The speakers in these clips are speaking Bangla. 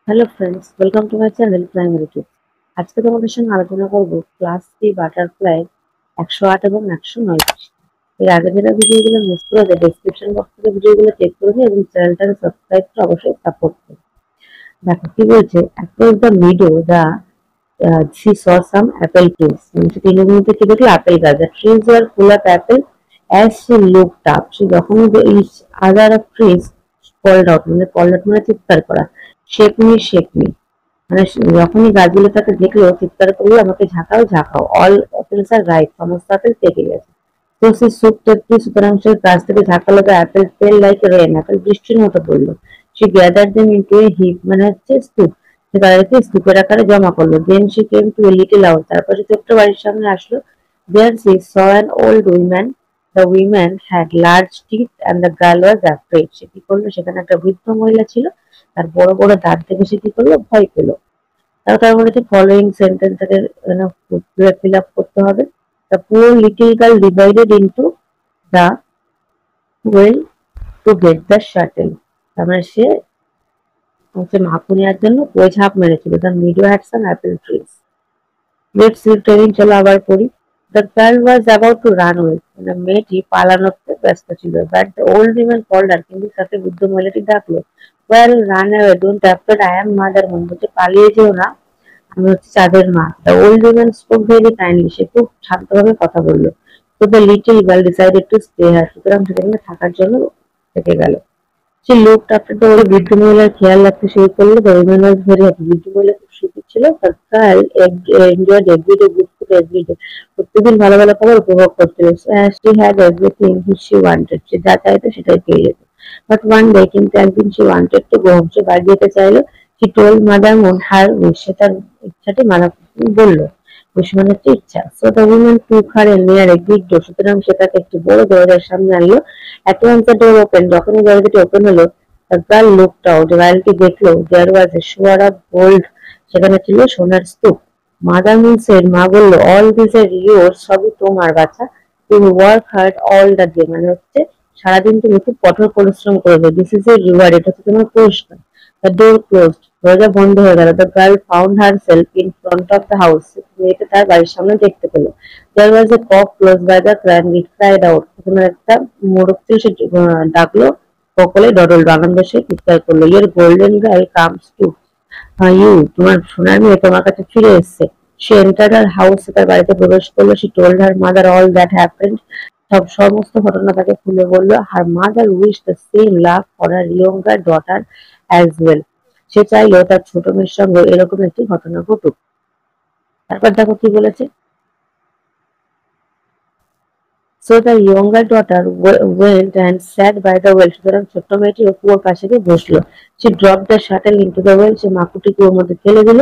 Hello friends, welcome to my channel primary tips. আজকে তোমাদের সঙ্গে আলোচনা করব ক্লাস 3 বাটারফ্লাই 108 এবং 109 পৃষ্ঠা। এর আগে যারা ভিডিওগুলো মিস করেছে ডেসক্রিপশন বক্স থেকে ভিডিওগুলো চেক করে নিয়ে এবং চ্যানেলটাকে সাবস্ক্রাইব করে অবশ্যই সাপোর্ট করো। দেখো কি বলছে, across the Meadow the she saw some apple trees. মানে তিনি মধ্যে কি দেখলো আপেল গাছ। The trees were full of apple. As she looked up, she যখনই each other of trees called out, মানে called out মানে চিৎকার করা, শেক মি শেক মি, মানে যখনই গাছগুলো তাকে দেখলো চিৎকার করলো আমাকে ঝাঁকাও ঝাঁকাও, অল অ্যাপেলস আর রাইট, সমস্ত আপেল পেকে গেছে। তো সে সুপ টেপটি, সুতরাং সে গাছ থেকে ঝাঁকালো, the apple fell like rain, apple বৃষ্টির মতো পড়লো। she gathered them into a heap, মানে হচ্ছে স্তূপ, সে তাদেরকে স্তূপের আকারে জমা করলো। then she came to a little house, তারপর সে ছোট্ট বাড়ির সামনে আসলো। there she saw an old woman, the woman had large teeth and the girl was afraid, সে কি করলো, সেখানে একটা বৃদ্ধ মহিলা ছিল, তার বড় বড় দাঁত দেখে সে কি করলো, ভয় পেলো। তার বলেছে ফলোইং সেন্টেন্সটাকে ফিল আপ করতে হবে। The poor little girl divided into the well to get the shuttle, তার মানে সে হচ্ছে মাখু নেওয়ার জন্য ওই ঝাঁপ মেরেছিল। The meadow had some apple trees. Let's read training, চলো আবার পড়ি। The girl was about to run away, মানে মেয়েটি পালানোতে ব্যস্ত ছিল। But the old women called her, কিন্তু তাকে বৃদ্ধ মহিলাটি ডাকলো। Well run away, don't afraid, I am mother moon, বলছে পালিয়ে যেও না, আমি হচ্ছে চাঁদের মা। The old women spoke very kindly, সে খুব শান্তভাবে কথা বললো। তো the little girl decided to stay here, সুতরাং সেখানে থাকার জন্য থেকে গেল। সে লুকড আফটার দ্য ওল্ড, বৃদ্ধ মহিলার খেয়াল রাখতে শুরু করলো। The women was very happy, বৃদ্ধ মহিলা খুব সুখী ছিল। The girl enjoyed everyday good food everyday, প্রত্যেকদিন ভালো ভালো খাবার উপভোগ করছিল। She had everything she wanted, সে যা চাইতো সেটাই পেয়ে যেত। বাট ওয়ান ডে, কিন্তু একদিন she wanted to go home, সে বাড়ি যেতে চাইলো। She told mother moon her wish, সে তার ইচ্ছাটি বললো। উইশ মানে হচ্ছে ইচ্ছা। So the women took her near a big door, সুতরাং সে তাকে একটি বড় দরজার সামনে আনলো। At once the door opened, যখনই দরজাটি ওপেন হলো, the girl looked out, গার্লটি দেখলো, there was a shower of gold, সেখানে ছিল সোনার স্তূপ। মাদার মুন said, মা বললো, all these are yours, সবই তোমার বাচ্চা, তুমি work hard all the day, মানে হচ্ছে সারাদিন তুমি খুব কঠোর পরিশ্রম করবে। this is a reward, এটা হচ্ছে তোমার পুরস্কার। the door closed, দরজা বন্ধ হয়ে গেল। the girl found herself in front of the house, মেয়েকে তার বাড়ির সামনে দেখতে পেল। there was a cock close by the clan, it cried out, সেখানে একটা মোরগ ছিল, সে ডাকলো। সকলে ডডল আনন্দ সে চিৎকার করলো। your golden girl comes to you, তোমার সোনার মেয়ে তোমার কাছে ফিরে এসেছে। she entered her house, তার বাড়িতে প্রবেশ করলো। she told her mother all that happened, সমস্ত ঘটনা তাকে খুলে বললো। her mother wished the same luck for her younger daughter as well, সে চাইলো তার ছোট মেয়ের সঙ্গে এরকম একটি ঘটনা ঘটুক। তারপর দেখো কি বলেছে। So the younger daughter went and sat by the well, সুতরাং ছোট্ট মেয়েটি কুয়োর পাশে গিয়ে বসলো। She dropped the shuttle into the well, সে মাকুটি কুয়োর মধ্যে ফেলে দিল।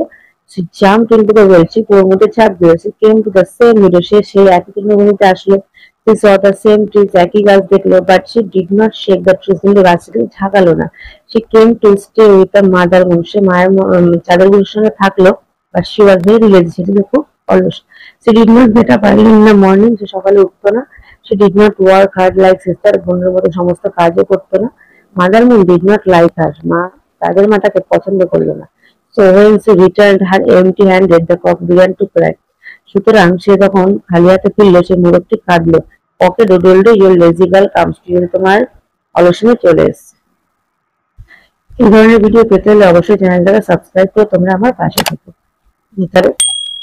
She jumped into the well, সে কুয়োর মধ্যে ঝাঁপ দিল। She came to the same meadow, সে সেই একই তৃণভূমিতে আসলো। She saw the same trees, একই গাছ দেখলো, but she did not shake the trees, কিন্তু গাছটিকে ঝাঁকালো না। She came to stay with the mother moon, সে মায়ের চাঁদের গুলোর সঙ্গে থাকলো। But she was very lazy, সে ছিল খুব অলস। She did not get up early in the morning, সে সকালে উঠতো না। She did not work hard like sister, বোনের মতো সমস্ত কাজও করতো না। Mother Moon did not like her, তাদের মা তাকে পছন্দ করলো না। So when she returned her empty handed, the cock began to cry, সুতরাং সে যখন খালি হাতে ফিরলো, সে মোরগটি কাঁদলো। ওকে ডোডলডে, your lazy girl comes to you, তোমার অলসনে চলে এসেছে। এই ধরনের ভিডিও পেতে হলে অবশ্যই চ্যানেলটাকে সাবস্ক্রাইব করে তোমরা আমার পাশে থেকো।